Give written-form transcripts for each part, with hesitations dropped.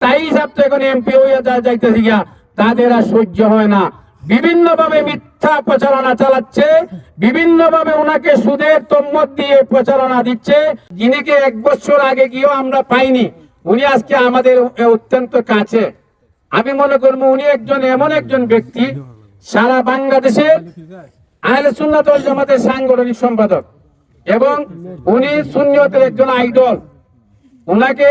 তাই হিসাব তো এখন এমপি হইয়া যাইতেছি গিয়া তাদের আর সহ্য হয় না। বিভিন্ন ভাবে মিথ্যা প্রচারণা চালাচ্ছে, বিভিন্ন ভাবে ওনাকে সুদের তম্মত দিয়ে প্রচারণা দিচ্ছে। যিনিকে 1 বছর আগে গিয়েও আমরা পাইনি, উনি আজকে আমাদের অত্যন্ত কাছে। আমি মনে করবো উনি এমন একজন ব্যক্তি, সারা বাংলাদেশের আহলে সুন্নাত ওয়াল জামাতের সাংগঠনিক সম্পাদক এবং উনি সুন্নিয়তের একজন আইডল। উনাকে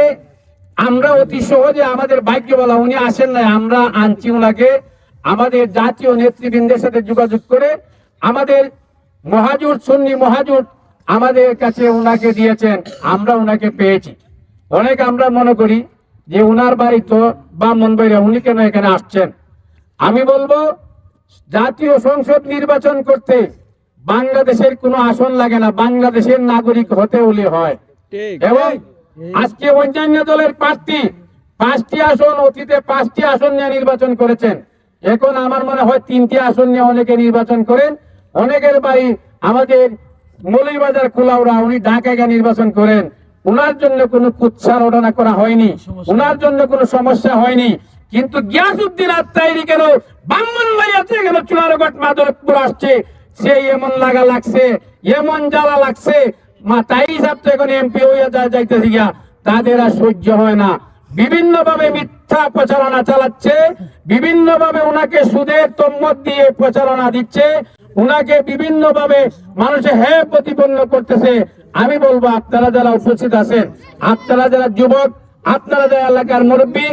আমরা অতি সহজে, আমাদের ভাগ্য বলা উনি আসেন নাই, আমরা আনছি উনাকে আমাদের জাতীয় নেতৃবৃন্দের সাথে যোগাযোগ করে। আমাদের মহাজুট, সুন্নি মহাজুট আমাদের কাছে উনাকে দিয়েছেন, আমরা উনাকে পেয়েছি। অনেক আমরা মনে করি যে উনার বাড়ি তো ব্রাহ্মণবাড়িয়া, উনি কেন এখানে আসছেন? আমি বলবো জাতীয় সংসদ নির্বাচন করতে বাংলাদেশের কোনো আসন লাগে না, বাংলাদেশের নাগরিক হতে হলে হয়। এবং আজকে অন্যান্য দলের প্রার্থী 5টি আসন, অতীতে 5টি আসন নিয়ে নির্বাচন করেছেন, এখন আমার মনে হয় 3টি আসন নিয়ে অনেকে নির্বাচন করেন। অনেকের বাড়ি আমাদের মৌলভীবাজার কুলাউড়া, উনি ঢাকায় গিয়ে নির্বাচন করেন। উনার জন্য কোনো কুৎসার ঘটনা করা হয়নি, উনার জন্য কোনো সমস্যা হয়নি। কিন্তু গিয়াসউদ্দিন আত্মাইরি কেন ব্রাহ্মণবাড়িয়াতে কেন চুনারগড় মাদরপুর আসছে, সেই এমন লাগা লাগছে, এমন জ্বালা লাগছে। তাই হিসাব তো এখন এমপি হইয়া যাইতেছি গিয়া তাদের আর সহ্য হয় না। বিভিন্ন ভাবে মিথ্যা প্রচারণা চালাচ্ছে, বিভিন্ন ভাবে ওনাকে সুদের তম্মত দিয়ে প্রচারণা দিচ্ছে, উনাকে বিভিন্ন ভাবে মানুষে হ্যাঁ প্রতিপন্ন করতেছে। আমি বলবো আপনারা যারা উপস্থিত আছেন, আপনারা যারা যুবক, আপনারা যারা এলাকার মুরব্বী,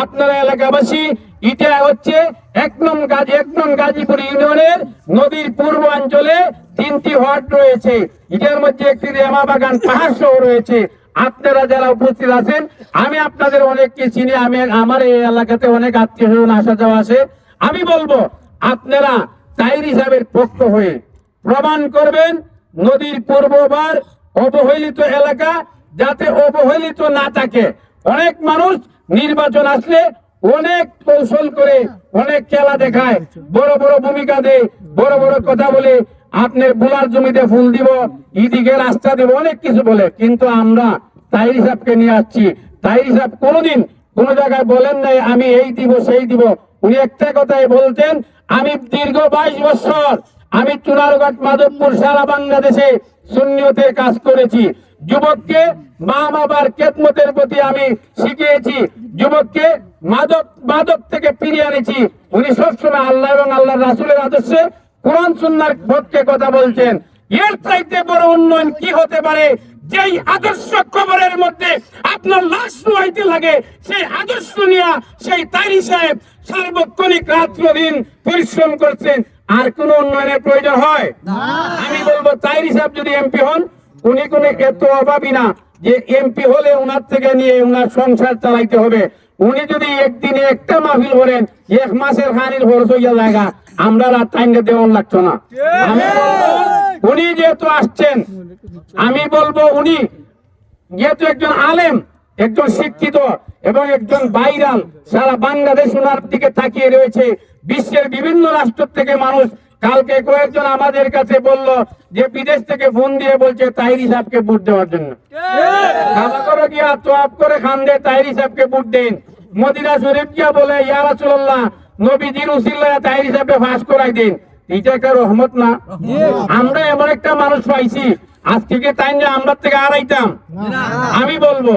আপনারা এলাকাবাসী, এটা হচ্ছে 1 নং গাজীপুর ইউনিয়নের নদীর পূর্বাঞ্চলে 3টি ওয়ার্ড রয়েছে। এটার মধ্যে একটি রেমাবাগান পাহাড় সহ রয়েছে। আপনারা যারা উপস্থিত আছেন, আমি আপনাদের অনেককে চিনি, আমার এই এলাকাতে অনেক আত্মীয় স্বজন আসা যাওয়া আছে। আমি বলবো আপনারা তাইরি সাহেবের পক্ষ হয়ে প্রমাণ করবেন নদীর পূর্ববার অবহেলিত এলাকা যাতে অবহেলিত না থাকে। অনেক মানুষ নির্বাচন আসলে অনেক কৌশল করে, অনেক খেলা দেখায়, বড় বড় ভূমিকা দেয়, বড় বড় কথা বলে, আপনার বোলার জমিতে ফুল দিব, ইদিকে রাস্তা দেব, অনেক কিছু বলে। কিন্তু আমরা তাইরি সাহেবকে নিয়ে আসছি, তাইরি সাহেব কোনোদিন কোন জায়গায় বলেন নাই আমি এই দিব সেই দিব। উনি একটা কথাই বলতেন, আমি দীর্ঘ 22 বছর আমি চুনারগড় মাধবপুর সারা বাংলাদেশে সুন্নিয়তের কাজ করেছি। যুবককে মা বাবার খেদমতের প্রতি আমি শিখিয়েছি, যুবককে মাদক থেকে ফিরিয়ে আনেছি। উনি সবসময় আল্লাহ এবং আল্লাহ রাসূলের আদর্শে কোরআন সুন্নাহর পক্ষে কথা বলছেন। এর চাইতে বড় উন্নয়ন কি হতে পারে? যেই আদর্শ কবরের মধ্যে আপনার লাশ নোয়াইতে লাগে, সেই আদর্শ নিয়ে সেই তাইরি সাহেব সার্বক্ষণিক রাত্র দিন পরিশ্রম করছেন। আর কোন উন্নয়নের প্রয়োজন হয়? আমি বলবো তাইরি সাহেব যদি এমপি হন, উনি কোনো এত অভাবী না যে এমপি হলে উনার থেকে নিয়ে উনার সংসার চালাইতে হবে। উনি যদি একদিনে একটা মাহফিল করেন, 1 মাসের খানির খরচ হইয়া জায়গা, আমরা রাত টাইমে দেওয়ান লাগতো না। আমি উনি যেহেতু আসছেন, আমি বলবো উনি যেহেতু একজন আলেম, একজন শিক্ষিত এবং একজন ভাইরাল, সারা বাংলাদেশ ওনার দিকে তাকিয়ে রয়েছে। বিশ্বের বিভিন্ন রাষ্ট্র থেকে মানুষ, কালকে কয়েকজন আমাদের কাছে বলল যে বিদেশ থেকে ফোন দিয়ে বলছে তাইরি সাহেবকে ভোট দেওয়ার জন্য। খাওয়া করে গিয়া তোয়াব করে খান দে তাইরি সাহেবকে ভোট দেন। মদিনা শরীফ গিয়া বলে ইয়া রাসূলুল্লাহ নবীজির উসিলায় তাইরি সাহেবকে ফাঁস করাই দেন। এটা একটা রহমত না? আমরা এমন একটা মানুষ পাইছি, আজ থেকে তাই না আমরা থেকে আড়াইতাম। আমি বলবো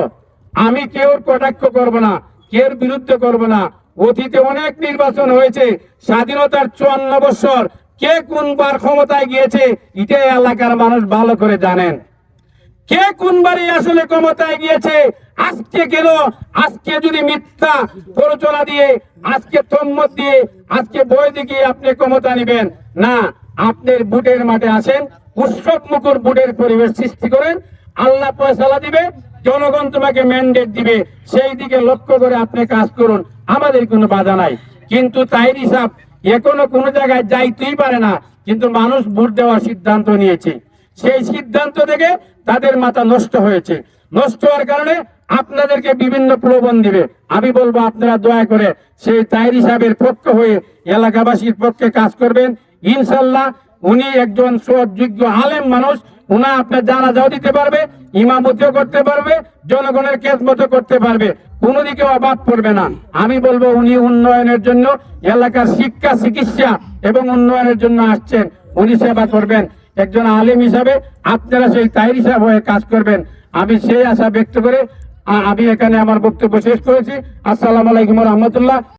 আমি কেউ কটাক্ষ করব না, কেউ বিরুদ্ধে করব না। অতীতে অনেক নির্বাচন হয়েছে, স্বাধীনতার 54 বছর কে কোনবার ক্ষমতায় গিয়েছে এটা এলাকার মানুষ ভালো করে জানেন। কে কোনবারই আসলে ক্ষমতায় গিয়েছে, আজকে কেন, আজকে যদি মিথ্যা প্ররোচনা দিয়ে, আজকে তম্মত দিয়ে, আজকে বই দেখিয়ে আপনি ক্ষমতা নেবেন না। আপনার বুটের মাঠে আসেন, উৎসব মুখর বুটের পরিবেশ সৃষ্টি করেন, আল্লাহ ফয়সালা দিবে, জনগণ তোমাকে ম্যান্ডেট দিবে, সেই দিকে লক্ষ্য করে আপনি কাজ করুন, আমাদের কোনো বাধা নাই। কিন্তু তাইরি সাহেব এখনো কোনো জায়গায় যাইতেই পারে না, কিন্তু মানুষ ভোট দেওয়ার সিদ্ধান্ত নিয়েছে। সেই সিদ্ধান্ত থেকে তাদের মাথা নষ্ট হয়েছে। নষ্ট হওয়ার কারণে আপনাদেরকে বিভিন্ন প্রলোভন দিবে। আমি বলবো আপনারা দয়া করে সেই তাইরি সাহেবের পক্ষ হয়ে এলাকাবাসীর পক্ষে কাজ করবেন। ইনশাল্লাহ উনি একজন সৎযোগ্য আলেম মানুষ, উনা আপনার জানাজাও দিতে পারবে, ইমামতিও করতে পারবে, জনগণের খেদমত করতে পারবে, কোনো দিকে অবাধ পড়বে না। আমি বলবো উনি উন্নয়নের জন্য, এলাকার শিক্ষা চিকিৎসা এবং উন্নয়নের জন্য আসছেন, উনি সেবা করবেন। একজন আলেম হিসাবে আপনারা সেই তাই হিসাব হয়ে কাজ করবেন, আমি সেই আশা ব্যক্ত করে আমি এখানে আমার বক্তব্য শেষ করেছি। আসসালামু আলাইকুম রহমতুল্লাহ।